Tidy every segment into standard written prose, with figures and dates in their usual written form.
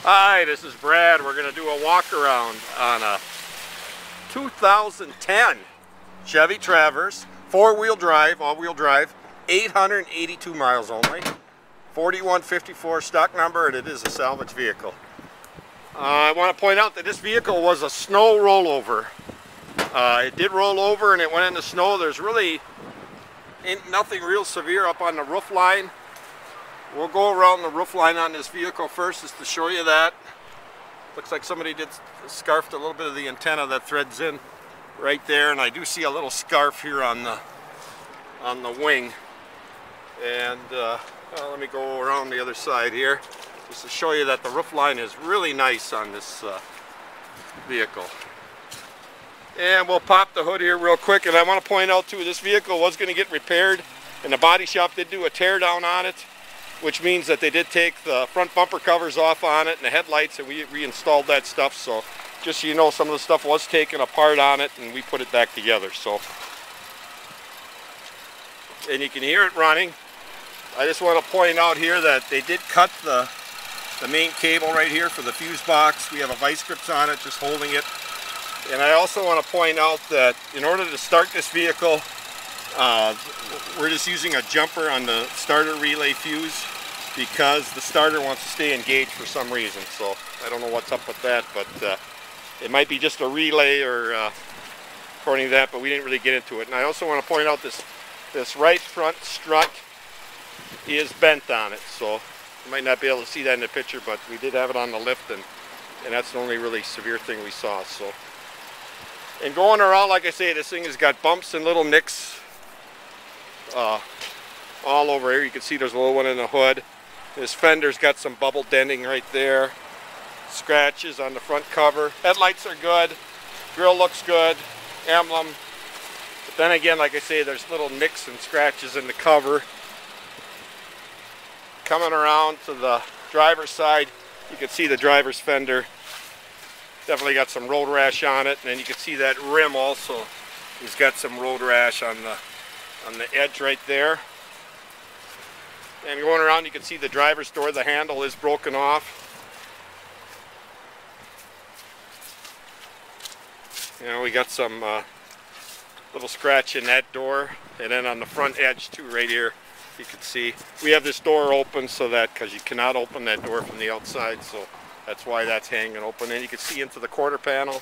Hi, this is Brad. We're going to do a walk around on a 2010 Chevy Traverse, four-wheel drive, all-wheel drive, 882 miles only, 4154 stock number, and it is a salvage vehicle. I want to point out that this vehicle was a snow rollover. It did roll over and it went in the snow. There's really nothing real severe up on the roof line. We'll go around the roof line on this vehicle first just to show you that. Looks like somebody did scarfed a little bit of the antenna that threads in right there, and I do see a little scarf here on the wing. And well, let me go around the other side here just to show you that the roof line is really nice on this vehicle. And we'll pop the hood here real quick, and I want to point out too, this vehicle was going to get repaired, and the body shop did do a tear down on it, which means that they did take the front bumper covers off on it and the headlights, and we reinstalled that stuff. So just so you know, some of the stuff was taken apart on it and we put it back together. So, and you can hear it running. I just want to point out here that they did cut the main cable right here for the fuse box. We have a vice grips on it just holding it. And I also want to point out that in order to start this vehicle, we're just using a jumper on the starter relay fuse because the starter wants to stay engaged for some reason. So I don't know what's up with that, but it might be just a relay or according to that, but we didn't really get into it. And I also want to point out this right front strut is bent on it. So you might not be able to see that in the picture, but we did have it on the lift, and that's the only really severe thing we saw. So, and going around, like I say, this thing has got bumps and little nicks all over here. You can see there's a little one in the hood. This fender's got some bubble denting right there. Scratches on the front cover. Headlights are good. Grill looks good. Emblem. But then again, like I say, there's little nicks and scratches in the cover. Coming around to the driver's side, you can see the driver's fender. Definitely got some road rash on it. And then you can see that rim also. He's got some road rash on the edge right there. And going around, you can see the driver's door, the handle is broken off. You know, we got some little scratch in that door, and then on the front edge too, right here, you can see we have this door open so that, because you cannot open that door from the outside, so that's why that's hanging open. And you can see into the quarter panel.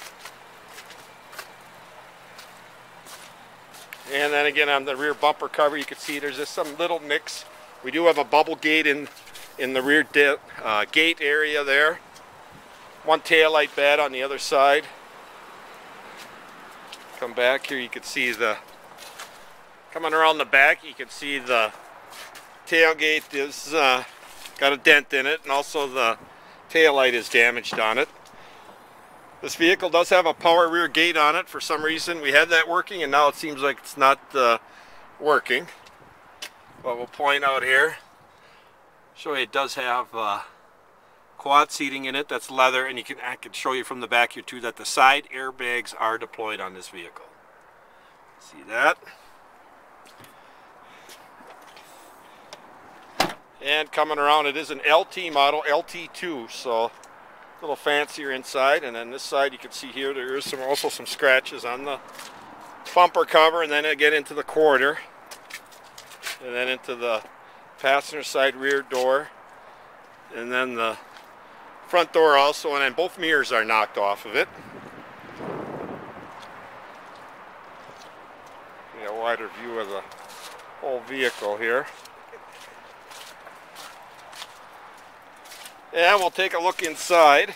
And then again on the rear bumper cover, you can see there's just some little nicks. We do have a bubble gate in the rear gate area there. One taillight bed on the other side. Come back here, you can see coming around the back, you can see the tailgate is got a dent in it, and also the taillight is damaged on it. This vehicle does have a power rear gate on it. For some reason we had that working, and now it seems like it's not working. But we'll point out here, show you it does have quad seating in it. That's leather, and I can show you from the back here too that the side airbags are deployed on this vehicle. See that? And coming around, it is an LT model, LT2, so a little fancier inside. And then this side, you can see here there is also some scratches on the bumper cover, and then again into the quarter, and then into the passenger side rear door, and then the front door also, and then both mirrors are knocked off of it. A wider view of the whole vehicle here. And we'll take a look inside.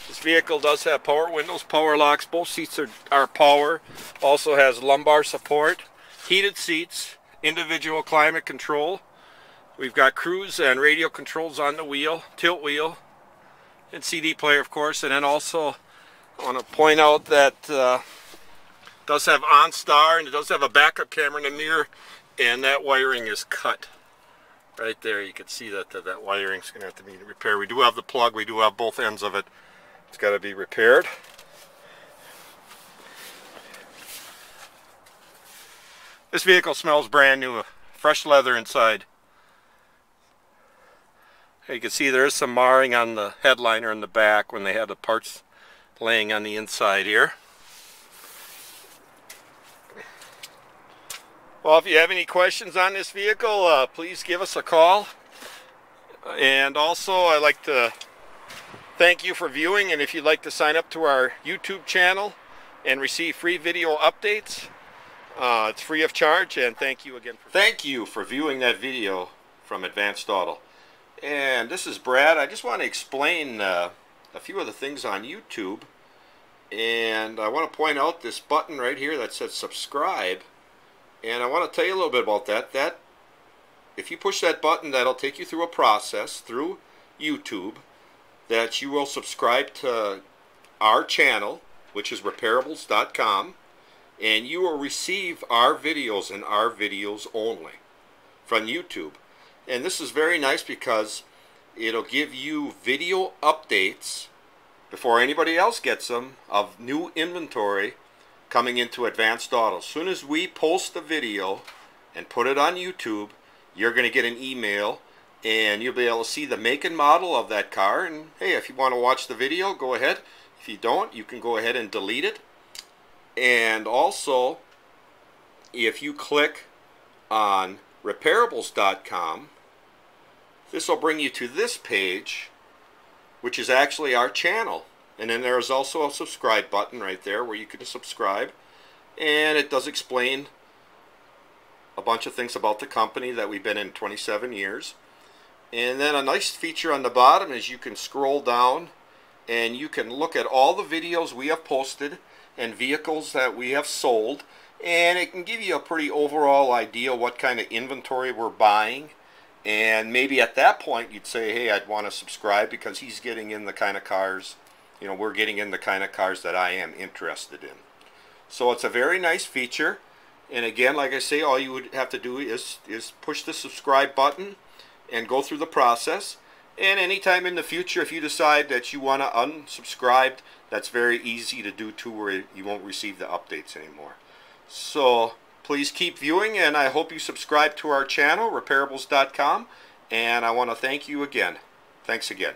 This vehicle does have power windows, power locks. Both seats are power. Also has lumbar support, heated seats, individual climate control. We've got cruise and radio controls on the wheel, tilt wheel, and CD player, of course. And then also I want to point out that it does have OnStar, and it does have a backup camera in the mirror, and that wiring is cut. Right there, you can see that that wiring is going to have to be repaired. We do have the plug, we do have both ends of it. It's got to be repaired. This vehicle smells brand new, fresh leather inside. You can see there is some marring on the headliner in the back when they had the parts laying on the inside here. Well, if you have any questions on this vehicle, please give us a call. And also, I'd like to thank you for viewing, and if you'd like to sign up to our YouTube channel and receive free video updates, it's free of charge. And thank you again for viewing that video from Advanced Auto. And this is Brad. I just want to explain a few of the things on YouTube, and I want to point out this button right here that says subscribe, and I want to tell you a little bit about that. If you push that button, that'll take you through a process through YouTube that you will subscribe to our channel, which is Repairables.com, and you will receive our videos and our videos only from YouTube. And this is very nice because it'll give you video updates before anybody else gets them of new inventory coming into Advanced Auto. As soon as we post the video and put it on YouTube, you're going to get an email and you'll be able to see the make and model of that car. And hey, if you want to watch the video, go ahead. If you don't, you can go ahead and delete it. And also, if you click on Repairables.com, this will bring you to this page, which is actually our channel. And then there is also a subscribe button right there where you can subscribe. And it does explain a bunch of things about the company that we've been in 27 years. And then a nice feature on the bottom is you can scroll down and you can look at all the videos we have posted and vehicles that we have sold. And it can give you a pretty overall idea what kind of inventory we're buying. And maybe at that point you'd say, hey, I'd want to subscribe because he's getting in the kind of cars, we're getting in the kind of cars that I am interested in. So it's a very nice feature. And again, like I say, all you would have to do is push the subscribe button and go through the process. And anytime in the future, if you decide that you want to unsubscribe, that's very easy to do too, where you won't receive the updates anymore. So please keep viewing, and I hope you subscribe to our channel, Repairables.com, and I want to thank you again. Thanks again.